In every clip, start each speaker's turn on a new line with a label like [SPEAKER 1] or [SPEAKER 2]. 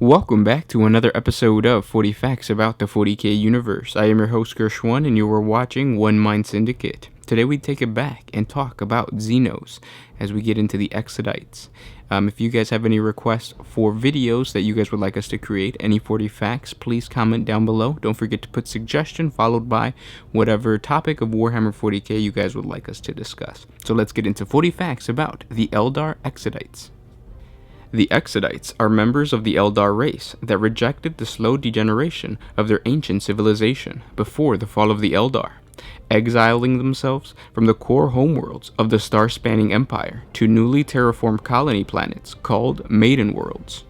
[SPEAKER 1] Welcome back to another episode of 40 Facts about the 40K universe. I am your host Gershwin and you are watching One Mind Syndicate. Today we take it back and talk about Xenos as we get into the Exodites. If you guys have any requests for videos that you guys would like us to create, any 40 facts, please comment down below. Don't forget to put suggestion followed by whatever topic of Warhammer 40K you guys would like us to discuss. So let's get into 40 facts about the Eldar Exodites. The Exodites are members of the Eldar race that rejected the slow degeneration of their ancient civilization before the fall of the Eldar, exiling themselves from the core homeworlds of the star-spanning empire to newly terraformed colony planets called Maiden Worlds.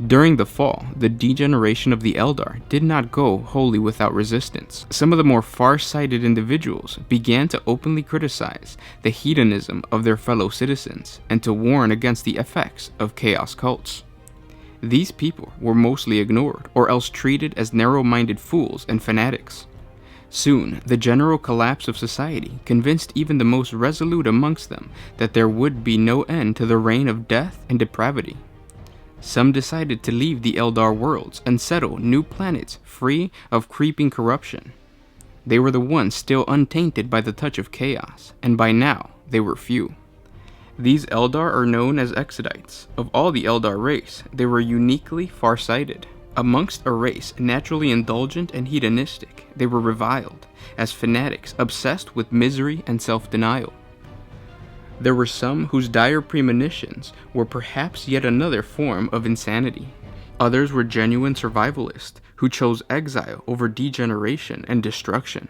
[SPEAKER 1] During the fall, the degeneration of the Eldar did not go wholly without resistance. Some of the more far-sighted individuals began to openly criticize the hedonism of their fellow citizens and to warn against the effects of chaos cults. These people were mostly ignored or else treated as narrow-minded fools and fanatics. Soon, the general collapse of society convinced even the most resolute amongst them that there would be no end to the reign of death and depravity. Some decided to leave the Eldar worlds and settle new planets free of creeping corruption. They were the ones still untainted by the touch of chaos, and by now they were few. These Eldar are known as Exodites. Of all the Eldar race, they were uniquely far-sighted. Amongst a race naturally indulgent and hedonistic, they were reviled as fanatics obsessed with misery and self-denial. There were some whose dire premonitions were perhaps yet another form of insanity. Others were genuine survivalists who chose exile over degeneration and destruction.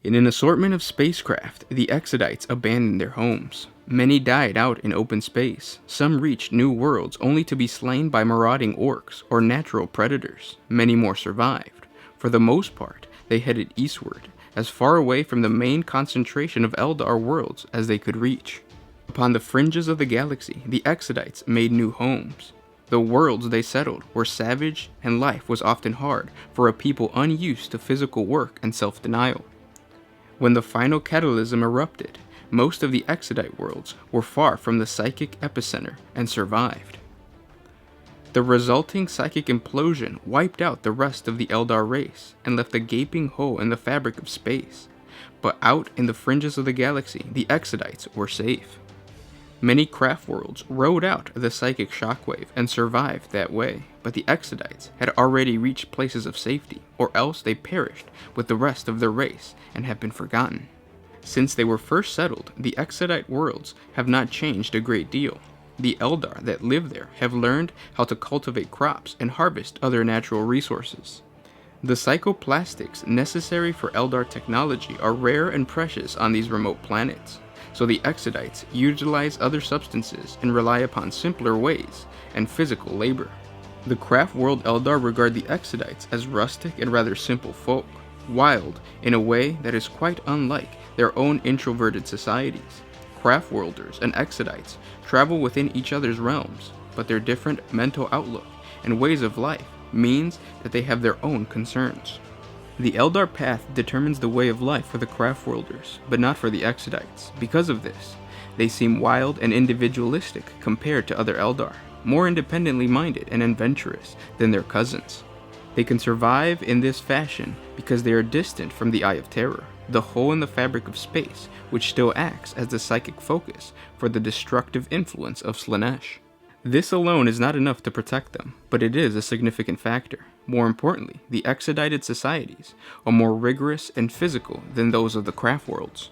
[SPEAKER 1] In an assortment of spacecraft, the Exodites abandoned their homes. Many died out in open space. Some reached new worlds only to be slain by marauding orcs or natural predators. Many more survived. For the most part, they headed eastward, as far away from the main concentration of Eldar worlds as they could reach. Upon the fringes of the galaxy, the Exodites made new homes. The worlds they settled were savage, and life was often hard for a people unused to physical work and self-denial. When the final catalysm erupted, most of the Exodite worlds were far from the psychic epicenter and survived. The resulting psychic implosion wiped out the rest of the Eldar race and left a gaping hole in the fabric of space. But out in the fringes of the galaxy, the Exodites were safe. Many craft worlds rode out the psychic shockwave and survived that way, but the Exodites had already reached places of safety, or else they perished with the rest of their race and have been forgotten. Since they were first settled, the Exodite worlds have not changed a great deal. The Eldar that live there have learned how to cultivate crops and harvest other natural resources. The psychoplastics necessary for Eldar technology are rare and precious on these remote planets, so the Exodites utilize other substances and rely upon simpler ways and physical labor. The craft world Eldar regard the Exodites as rustic and rather simple folk, wild in a way that is quite unlike their own introverted societies. Craftworlders and Exodites travel within each other's realms, but their different mental outlook and ways of life means that they have their own concerns. The Eldar path determines the way of life for the Craftworlders, but not for the Exodites. Because of this, they seem wild and individualistic compared to other Eldar, more independently minded and adventurous than their cousins. They can survive in this fashion because they are distant from the Eye of Terror, the hole in the fabric of space which still acts as the psychic focus for the destructive influence of Slaanesh. This alone is not enough to protect them, but it is a significant factor. More importantly, the Exodited societies are more rigorous and physical than those of the craft worlds.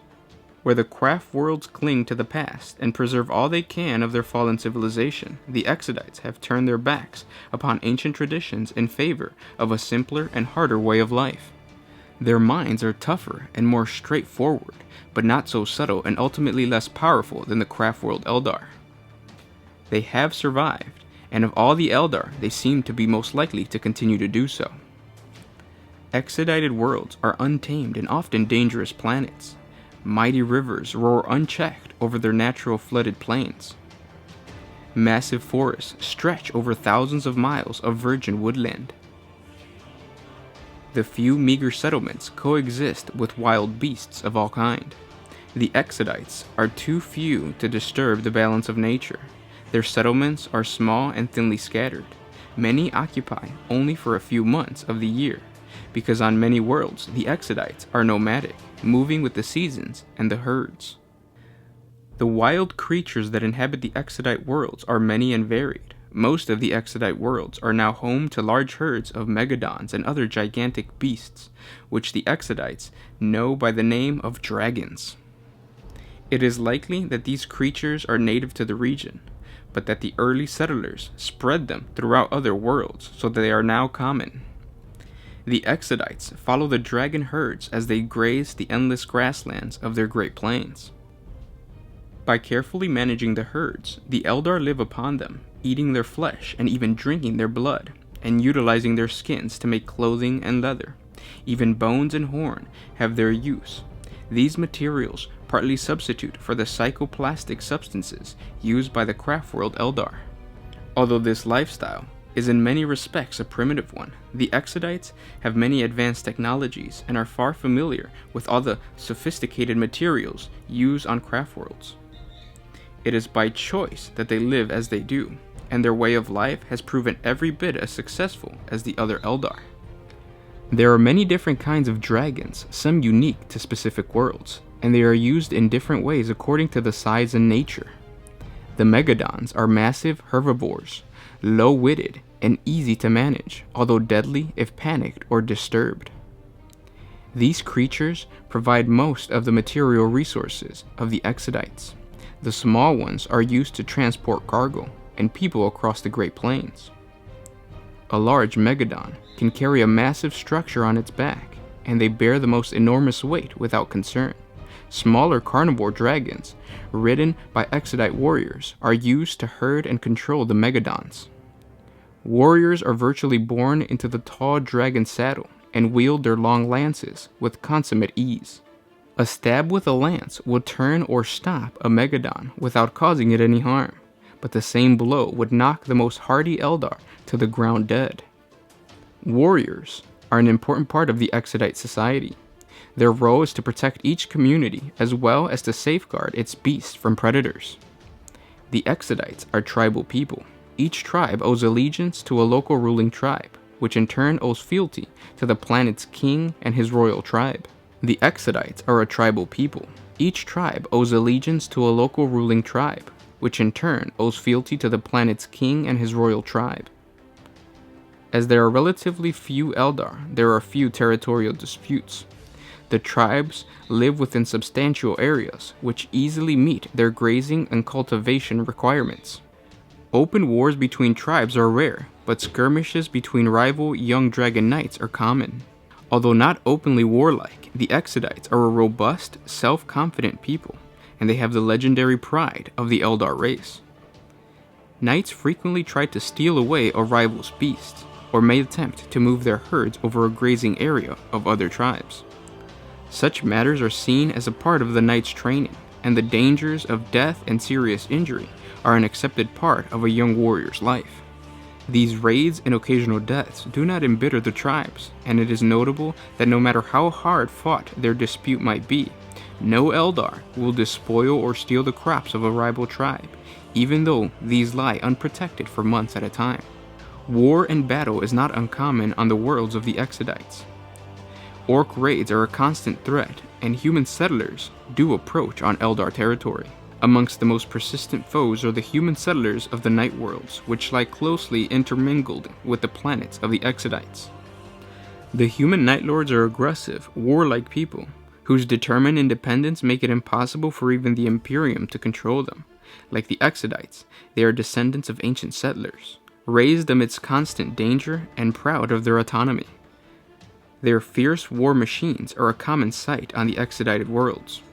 [SPEAKER 1] Where the craft worlds cling to the past and preserve all they can of their fallen civilization, the Exodites have turned their backs upon ancient traditions in favor of a simpler and harder way of life. Their minds are tougher and more straightforward, but not so subtle and ultimately less powerful than the craft world Eldar. They have survived, and of all the Eldar, they seem to be most likely to continue to do so. Exodited worlds are untamed and often dangerous planets. Mighty rivers roar unchecked over their natural flooded plains. Massive forests stretch over thousands of miles of virgin woodland. The few meager settlements coexist with wild beasts of all kind. The Exodites are too few to disturb the balance of nature. Their settlements are small and thinly scattered. Many occupy only for a few months of the year, because on many worlds the Exodites are nomadic, moving with the seasons and the herds. The wild creatures that inhabit the Exodite worlds are many and varied. Most of the Exodite worlds are now home to large herds of megadons and other gigantic beasts, which the Exodites know by the name of dragons. It is likely that these creatures are native to the region, but that the early settlers spread them throughout other worlds so that they are now common. The Exodites follow the dragon herds as they graze the endless grasslands of their Great Plains. By carefully managing the herds, the Eldar live upon them, eating their flesh and even drinking their blood, and utilizing their skins to make clothing and leather. Even bones and horn have their use. These materials partly substitute for the psychoplastic substances used by the craftworld Eldar. Although this lifestyle is in many respects a primitive one, the Exodites have many advanced technologies and are far familiar with all the sophisticated materials used on craftworlds. It is by choice that they live as they do, and their way of life has proven every bit as successful as the other Eldar. There are many different kinds of dragons, some unique to specific worlds, and they are used in different ways according to the size and nature. The Megadons are massive herbivores, low-witted and easy to manage, although deadly if panicked or disturbed. These creatures provide most of the material resources of the Exodites. The small ones are used to transport cargo and people across the Great Plains. A large Megadon can carry a massive structure on its back, and they bear the most enormous weight without concern. Smaller carnivore dragons, ridden by Exodite warriors, are used to herd and control the Megadons. Warriors are virtually born into the tall dragon saddle and wield their long lances with consummate ease. A stab with a lance will turn or stop a Megadon without causing it any harm, but the same blow would knock the most hardy Eldar to the ground dead. Warriors are an important part of the Exodite society. Their role is to protect each community as well as to safeguard its beasts from predators. The Exodites are tribal people. Each tribe owes allegiance to a local ruling tribe, which in turn owes fealty to the planet's king and his royal tribe. The Exodites are a tribal people. Each tribe owes allegiance to a local ruling tribe, which in turn owes fealty to the planet's king and his royal tribe. As there are relatively few Eldar, there are few territorial disputes. The tribes live within substantial areas, which easily meet their grazing and cultivation requirements. Open wars between tribes are rare, but skirmishes between rival young dragon knights are common. Although not openly warlike, the Exodites are a robust, self-confident people, and they have the legendary pride of the Eldar race. Knights frequently try to steal away a rival's beasts, or may attempt to move their herds over a grazing area of other tribes. Such matters are seen as a part of the knight's training, and the dangers of death and serious injury are an accepted part of a young warrior's life. These raids and occasional deaths do not embitter the tribes, and it is notable that no matter how hard fought their dispute might be, no Eldar will despoil or steal the crops of a rival tribe, even though these lie unprotected for months at a time. War and battle is not uncommon on the worlds of the Exodites. Orc raids are a constant threat, and human settlers do approach on Eldar territory. Amongst the most persistent foes are the human settlers of the Night Worlds, which lie closely intermingled with the planets of the Exodites. The human Night Lords are aggressive, warlike people, whose determined independence make it impossible for even the Imperium to control them. Like the Exodites, they are descendants of ancient settlers, raised amidst constant danger and proud of their autonomy. Their fierce war machines are a common sight on the Exodited worlds.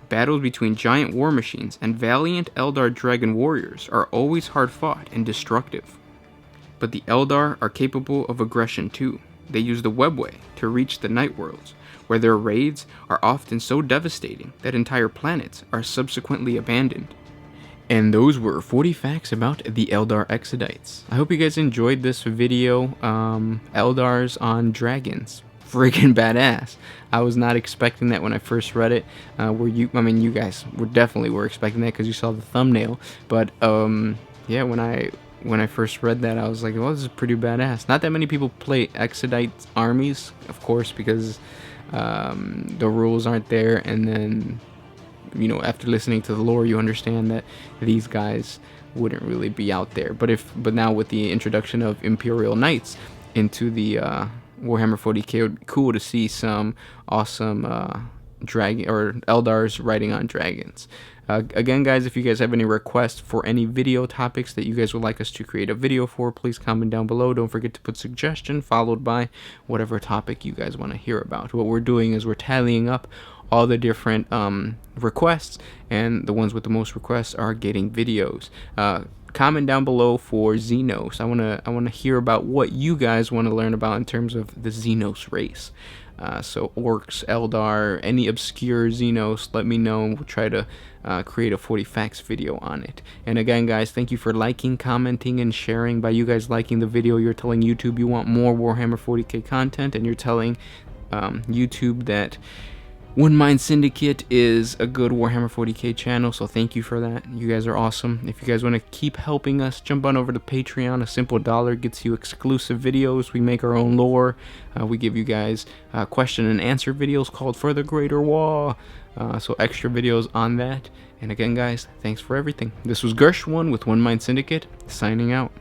[SPEAKER 1] Battles between giant war machines and valiant Eldar dragon warriors are always hard-fought and destructive. But the Eldar are capable of aggression too. They use the webway to reach the Night Worlds, where their raids are often so devastating that entire planets are subsequently abandoned. And those were 40 facts about the Eldar Exodites. I hope you guys enjoyed this video. Eldars on dragons. Freaking badass. I was not expecting that when I first read it. You guys were definitely expecting that because you saw the thumbnail. But yeah, when when I first read that, I was like, well, this is pretty badass. Not that many people play Exodite armies, of course, because the rules aren't there, and then, you know, after listening to the lore, you understand that these guys wouldn't really be out there. But now with the introduction of Imperial Knights into the Warhammer 40K, it would be cool to see some awesome dragon or Eldars riding on dragons. Again, guys, if you guys have any requests for any video topics that you guys would like us to create a video for, please comment down below. Don't forget to put suggestion followed by whatever topic you guys want to hear about. What we're doing is we're tallying up all the different requests, and the ones with the most requests are getting videos. Comment down below for Xenos. I wanna hear about what you guys want to learn about in terms of the Xenos race. So Orcs, Eldar, any obscure Xenos, let me know, and we'll try to create a 40 facts video on it. And again, guys, thank you for liking, commenting, and sharing. By you guys liking the video, you're telling YouTube you want more Warhammer 40K content, and you're telling YouTube that One Mind Syndicate is a good Warhammer 40K channel, so thank you for that. You guys are awesome. If you guys want to keep helping us, jump on over to Patreon. A simple $1 gets you exclusive videos. We make our own lore. We give you guys question and answer videos called For the Greater War. So extra videos on that. And again, guys, thanks for everything. This was Gershwin with One Mind Syndicate, signing out.